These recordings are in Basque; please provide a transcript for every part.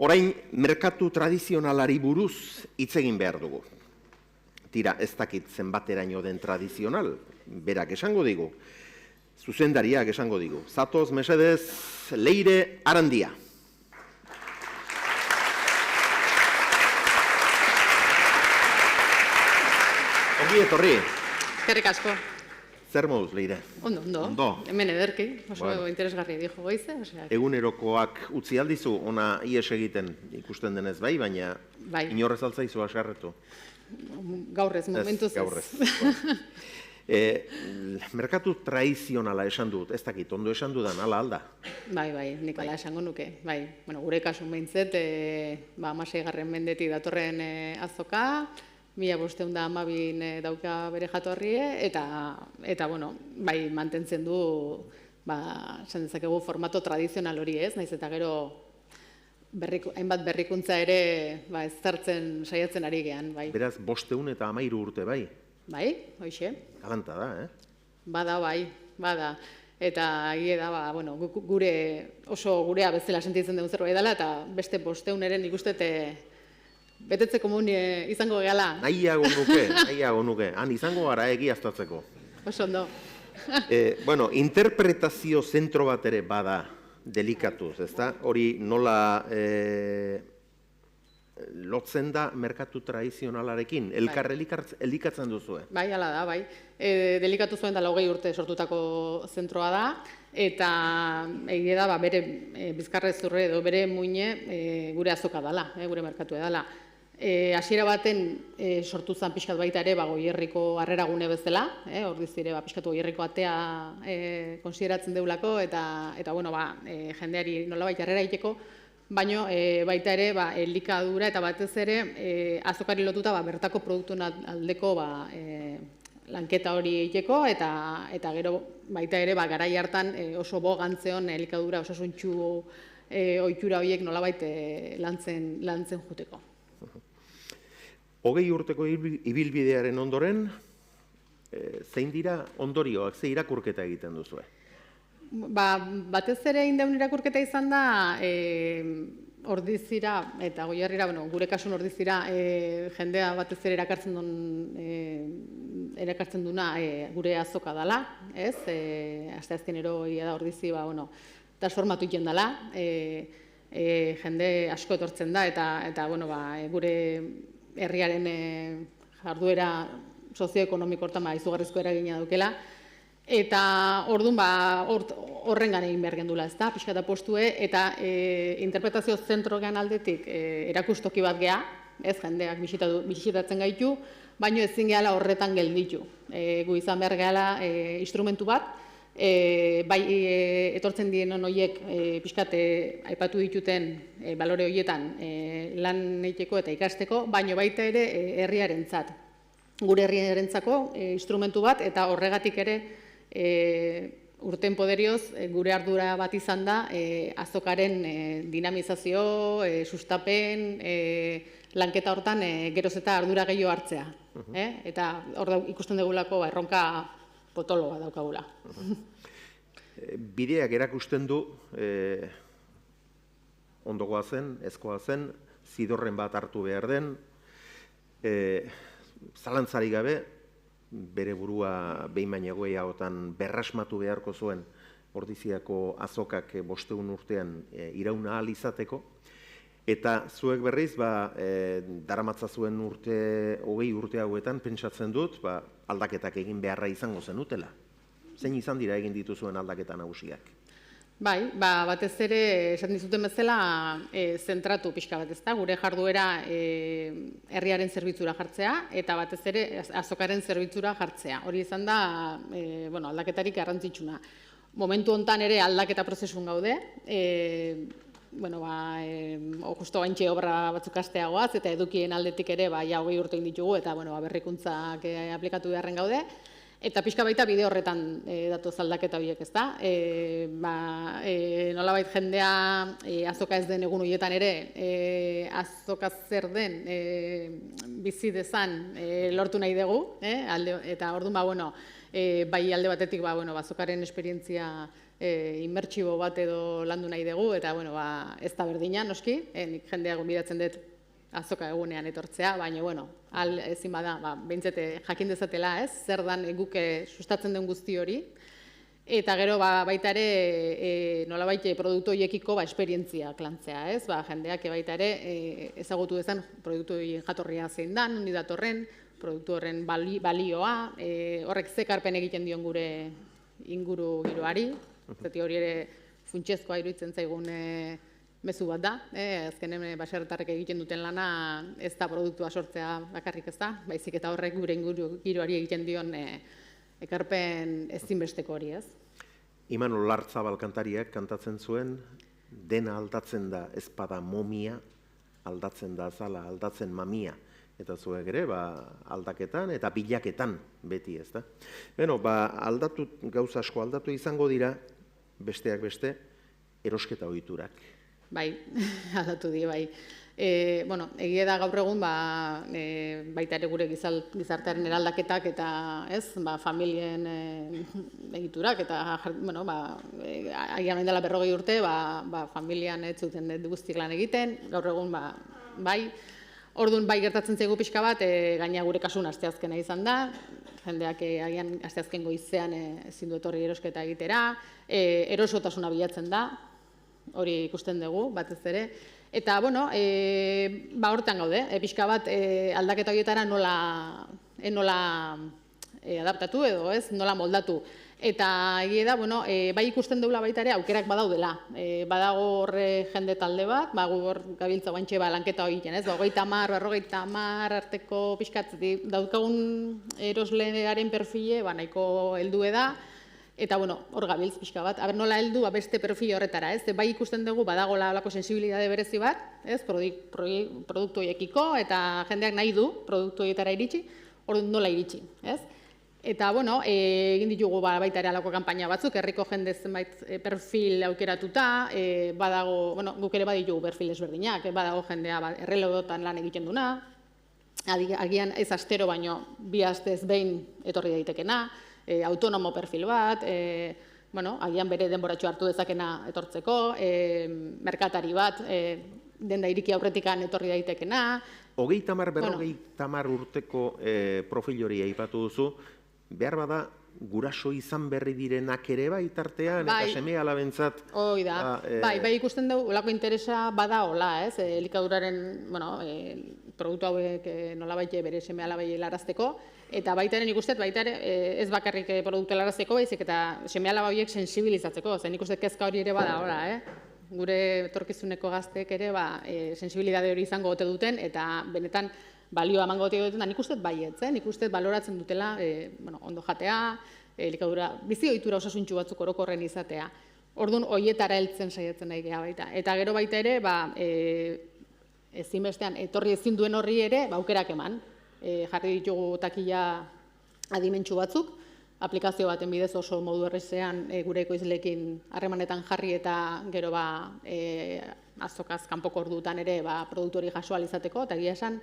Orain, merkatu tradizionalari buruz hitz egin behar dugu. Tira, ez dakit zenbateraino den tradizional, berak esango digu. Zuzendariak esango digu. Zatoz, mesedez, Leire Arandia. Ongi etorri. Eskerrik asko. Zer moduz, Leire? Ondo. Hemen ederki, oso interesgarri dijo goize. Egunerokoak utzi aldizu, ona ies egiten ikusten denez bai, baina inorrez altzaizu asarretu. Gaur ez, momentuz ez. Gaur ez. Merkatu tradizionala esan dut, ez dakit, ondo esan dudan, ala alda? Bai, nik ala esango nuke. Gure kasun behintzet, 16. mendetik datorren azoka, 1512 dauka bere jatorrie, eta mantentzen du, esan dezakegu, formato tradizional hori ez, naiz eta gero hainbat berrikuntza ere ezartzen saiatzen ari gean. Beraz, 513 urte, bai? Bai, hoxe. Galanta da, Bada, bada. Eta egia da, oso gurea bezala sentitzen dugu zerbait dela, eta beste 500 ere nik uste betetze komun izango gehala. Nahiago nuke. Han izango gara egiaztatzeko. Oso ondo. Interpretazio zentro bat ere bada delikatuz, ezta? Hori nola lotzen da merkatu tradizionalarekin? Elkar elikatzen duzue? Bai, hala da, bai. Delikatu zuen da 20 urte sortutako zentroa da, eta egia da, bere bizkarrezurre edo bere muine gure azoka dela, gure merkatu edala. Hasiera baten sortu zen pixkat baita ere Goierriko harreragune bezala, ordiz ere pixkatu Goierriko atea konsideratzen deulako, eta jendeari nolabait harrera egiteko, baina baita ere elikadura eta batez ere azokari lotuta bertako produktuen aldeko lanketa hori egiteko, eta gero baita ere garai hartan oso gantzeon elikadura osasuntsu ohitura horiek nolabait lantzen juteko. 20 urteko ibilbidearen ondoren, zein dira ondorioak, ze irakurketa egiten duzue? Batez ere indaun irakurketa izan da, Ordizira eta Goierrira, gure kasun Ordizira, jendea batez ere erakartzen duna gure azoka dela, ez? Asteazkenero ia da Ordizi, transformatu egiten dela, jende asko etortzen da, eta gure herriaren jarduera sozioekonomiko hortan izugarrizko eragina dukela, eta orduan horrengan egin behar gendula, ez da, pixka eta postue, eta interpretazio zentrogan aldetik erakustoki bat geha, ez jendeak bisitatzen gaitu, baino ezin gehala horretan gelditu. Gu izan behar gehala instrumentu bat, bai etortzen diren horiek pixkat aipatu dituten balore horietan lan egiteko eta ikasteko, baino baita ere herriarentzat. Gure herriarentzako instrumentu bat, eta horregatik ere urten poderioz gure ardura bat izan da azokaren dinamizazio, sustapen, lanketa hortan geroz eta ardura gehiago hartzea. Eta hor ikusten dugulako erronka potoloa daukagula. Bideak erakusten du, ondogoa zen, ezkoa zen, zidorren bat hartu behar den, zalantzari gabe, bere burua behin baino gehiagotan berrasmatu beharko zuen Ordiziako azokak 500 urtean irauna ahal izateko, eta zuek berriz, daramatza zuen 20 urte hauetan pentsatzen dut, aldaketak egin beharra izango zenutela. Zein izan dira egin dituzuen aldaketa nagusiak? Bai, batez ere, esan dizuten bezala, zentratu pixka bat ezta, gure jarduera herriaren zerbitzura jartzea, eta batez ere azokaren zerbitzura jartzea. Hori izan da, aldaketarik garrantzitsuna. Momentu hontan ere aldaketa prozesun gaude, justo baintxe obra batzuk asteagoaz, eta edukien aldetik ere 20 urte egin ditugu, eta aberrikuntzak aplikatu beharren gaude, eta pixka baita bide horretan datoz aldaketa horiek, ez da? Nolabait jendea azoka ez den egun horietan ere, azoka zer den bizi dezan lortu nahi dugu, eta orduan bai alde batetik azokaren esperientzia inmertsibo bat edo landu nahi dugu, eta bueno, ez da berdina, noski, nik jendeak gonbidatzen dut azoka egunean etortzea, baina bueno, ezin bada, behintzete jakin dezatela, zer dan guk sustatzen den guzti hori, eta gero baita ere nolabait produktu horiekiko esperientzia lantzea, jendeak baita ere ezagutu dezan produktu horien jatorria zein dan, nondi datorren, produktu horren balioa, horrek zekarpen egiten dion gure inguru giroari, zati hori ere funtsezkoa iruditzen zaigun mezu bat da, azkenen baserritarrek egiten duten lana ez da produktua sortzea bakarrik ez da, baizik eta horrek gure inguru giroari egiten dion ekarpen ezinbesteko hori, ez? Imanol Lartzabal kantariak kantatzen zuen, dena aldatzen da ezpada momia, aldatzen da azala, aldatzen mamia. Eta zuek ere, aldaketan eta bilaketan beti, ez da? Beno, gauza asko aldatu izango dira, besteak beste, erosketa ohiturak. Bai, aldatu di, bai. Egia da gaur egun, baita ere gure gizartearen eraldaketak eta familien egiturak, eta agian dela 40 urte, familian ez zuten guztik lan egiten, gaur egun, bai. Orduan bai gertatzen zaigu pixka bat, gaina gure kasun asteazkena izan da, jendeak agian asteazken goizean ezin du etorri erosketa egitera, erosotasuna bilatzen da, hori ikusten dugu, batez ere. Eta, horretan gaude, pixka bat aldaketa horietara nola adaptatu edo, nola moldatu. Eta egia da, bai ikusten dugula baita ere aukerak badaudela. Badago horre jende talde bat, hor gabiltza guantxe lanketa hori egiten, 30-40 arteko pixkat daukagun eroslearen perfile nahiko heldue da, eta hor gabiltz pixka bat, nola heldu beste perfile horretara, bai ikusten dugu badago olako sensibilidade berezi bat, produktu horiekiko, eta jendeak nahi du produktu horietara iritsi, hor nola iritsi, Eta, egin ditugu baita ere alako kanpaina batzuk, herriko jende zenbait perfil aukeratuta, badago, guk ere baditugu perfil ezberdinak, badago jendea erreleodotan lan egiten duna, agian ez astero baino 2 astez behin etorri daitekena, autonomo perfil bat, agian bere denboratxo hartu dezakena etortzeko, merkatari bat, denda iriki aurretikan etorri daitekena. 30-40 urteko profil hori aipatu duzu, behar bada guraso izan berri direnak ere bai tartean, eta seme alabentzat... Hoi da, bai ikusten dugu, olako interesa bada hola, elikaduraren produktu hauek nolabait bere seme alabai helarazteko, eta baita ere nik uste, baita ere ez bakarrik produktu helarazteko, baizik eta seme alaba horiek sensibilizatzeko, zen nik uste kezka hori ere bada hola, gure etorkizuneko gaztek ere sensibilidade hori izango ote duten, eta benetan balioa emango ote duten, nik uste baietz, nik uste baloratzen dutela ondo jatea, elikadura, bizi ohitura osasuntsu batzuk orokorren izatea. Orduan, horietara heltzen saiatzen nahi geha baita. Eta gero baita ere, ezinbestean, etorri ezin duen horri ere, aukerak eman. Jarri ditugu takila adimentsu batzuk, aplikazio baten bidez oso modu errezean gure ekoizleekin harremanetan jarri eta gero azokaz kanpoko ordutan ere produktu hori jaso ahal izateko, eta egia esan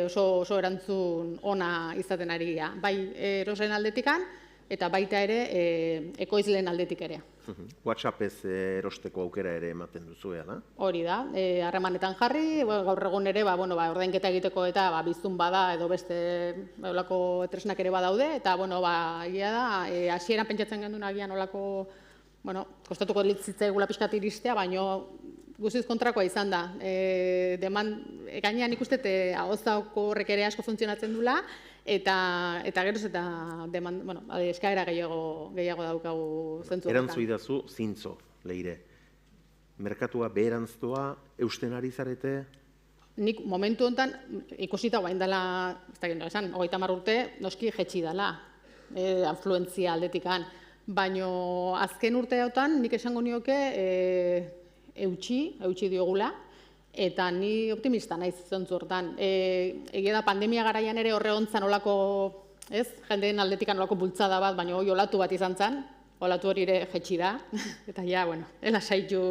oso erantzun ona izaten ari gara. Bai erosleen aldetikan, eta baita ere ekoizleen aldetik ere. WhatsAppez erosteko aukera ere ematen duzu, da? Hori da, harremanetan jarri, gaur egun ere ordainketa egiteko eta bizun bada edo beste olako tresnak ere badaude, eta egia da, hasieran pentsatzen gendun agian olako, kostatuko zitzaigula pixkat iristea, baino guztiz kontrakoa izan da. Gainean ikusten ahozako horrek ere asko funtzionatzen dula, eta geroz eta eskaera gehiago daukagu zentzu horretan. Erantzu idazu zintzo, Leire. Merkatua beherantztua, eusten ari zarete? Nik momentu honetan ikusita guain dela, ez da gero esan, 30 urte noski jetxi dela, afluentzia aldetikan. Baino azken urteotan nik esango nioke eutxi diogula, eta ni optimista naiz zentzu hortan. Egia da pandemia garaian ere horre hontzan olako, jendeen aldetikan olako bultzada bat, baina olatu bat izan zen, olatu hori ere jetxi da, eta ja, lasaitu,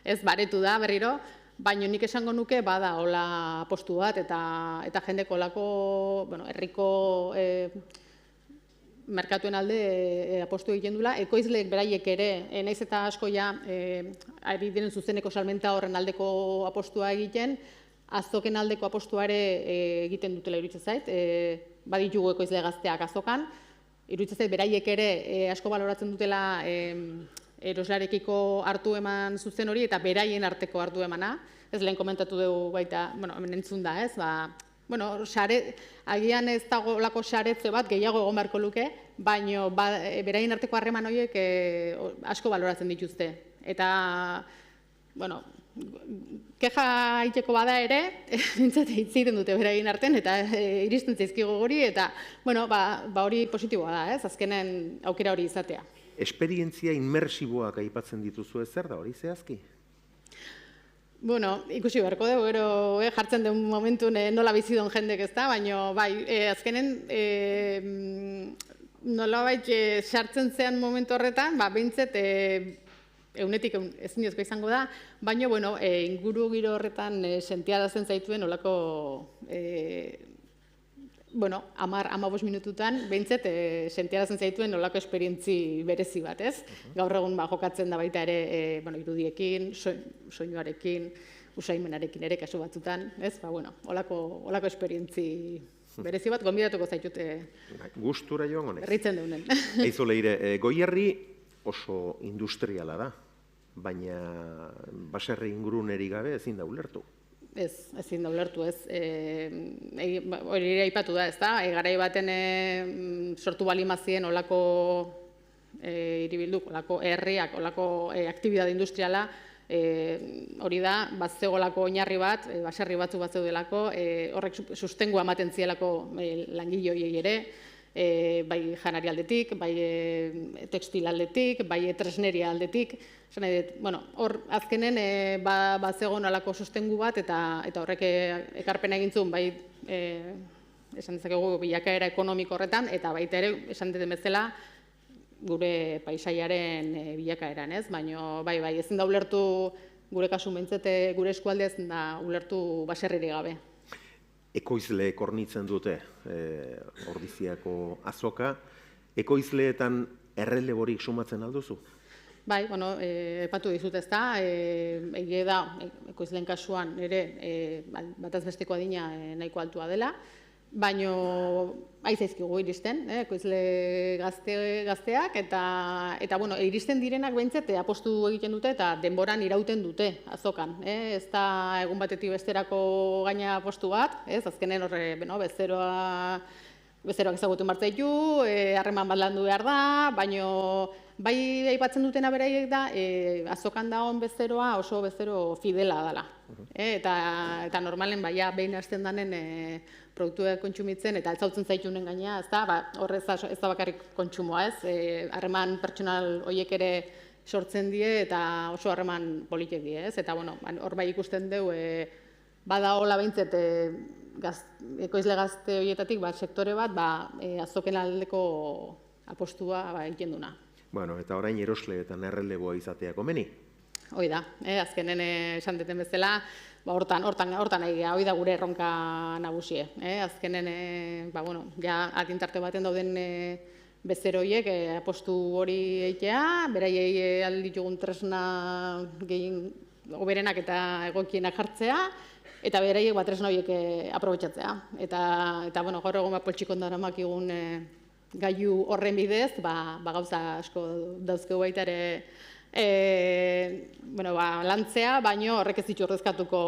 ez baretu da berriro, baina nik esango nuke bada hola postu bat, eta jendeko olako, herriko merkatuen alde apostu egiten dula, ekoizleek beraiek ere, naiz eta asko ja, ari diren zuzeneko salmenta horren aldeko apostua egiten, azoken aldeko apostuare egiten dutela iruditzen zait, baditugu ekoizle gazteak azokan, iruditzen zait beraiek ere asko baloratzen dutela eroslarekiko hartu eman zuzen hori eta beraien arteko hartu emana, ez lehen komentatu dugu baita, hemen entzun da, ez, agian ez dago lako saretze bat gehiago egon beharko luke, baina beraien arteko harreman horiek asko baloratzen dituzte. Eta, keja iteko bada ere, bintzate hitz egiten dute beraien artean, eta iristen zaizkigo hori, eta hori positiboa da, ez, azkenen aukera hori izatea. Esperientzia inmersiboak aipatzen dituzu zer da hori zehazki? Ikusi beharko dugu, gero jartzen den momentun nola bizidon jendek ez da, baina azkenen nolabait sartzen zean momentu horretan, behintzet eunetik ezinezko izango da, baina inguru giro horretan sentiarazten zaituen nolako 10-15 minututan behintzet sentiarazten zaituen nolako esperientzi berezi bat, ez? Gaur egun jokatzen da baita ere irudiekin, soinuarekin, usaimenarekin ere kasu batzutan, ez? Olako esperientzi berezi bat, gonbidatuko zaitute gustura joan honez. Herritzen deunen. Eizu Leire, Goierri oso industriala da, baina baserri inguruneri gabe ezin da ulertu. Ezin da ulertu, ez. Hori ere aipatu da, ez da? Garai baten sortu balimazien olako hiribilduk, olako herriak, olako aktibidade industriala, hori da, zegoelako oinarri bat, baserri batzu bat zeudelako, horrek sustengua ematen zielako langile horiei ere, bai janari aldetik, bai tekstil aldetik, bai tresneria aldetik. Hor azkenen zegoen alako sustengu bat eta horrek ekarpena egintzun bai esan dezakegu bilakaera ekonomiko horretan eta baita ere esan duten bezala gure paisaiaren bilakaeran, ez? Baina bai ezin da ulertu gure kasu behintzete gure eskualdea ezin da ulertu baserririk gabe. Ekoizleek hornitzen dute Ordiziako azoka. Ekoizleetan erreleborik sumatzen alduzu? Bai, epatu dizut ez da, egia da, ekoizleen kasuan ere bataz besteko adina nahiko altua dela, baina aizaizkigu iristen, ekoizle gazteak, eta iristen direnak behintzet apostu egiten dute eta denboran irauten dute azokan. Ez da egun batetik besterako gaina apostu bat, azkenen horre bezeroak ezagutu martzaitu, harreman bat landu behar da, baina bai aipatzen dutena beraiek da, azokan dagoen bezeroa oso bezero fidela dela. Eta normalen behin hasten danen produktuak kontsumitzen eta altzautzen zaitunen gaina, horrez ez da bakarrik kontsumoa, ez? Harreman pertsonal horiek ere sortzen die eta oso harreman politek die, ez? Eta hor bai ikusten dugu, bada hola behintzet ekoizle gazte horietatik sektore bat azoken aldeko apostua egiten duna. Eta orain erosleetan erreleboa izatea komeni? Hoi da, azkenen esan deten bezala, hortan egia, hoi da gure erronka nagusie. Azkenen, ja adintarte baten dauden bezeroiek apostu hori egitea, beraiei alditugun tresna gehien oberenak eta egokienak jartzea, eta beraiek tresna horiek aprobetxatzea. Eta gaur egun poltsikon daramak egun gailu horren bidez, gauza asko dauzkegu baita ere lantzea, baina horrek ez ditu ordezkatuko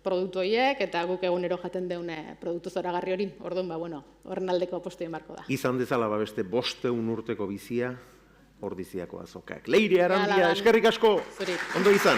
produktu horiek, eta guk egunero jaten deun produktu zoragarri hori, orduan, horren aldeko apostu egin beharko da. Izan dezala beste 500 urteko bizia Ordiziako azokak. Leire Arandia, eskerrik asko, ondo izan.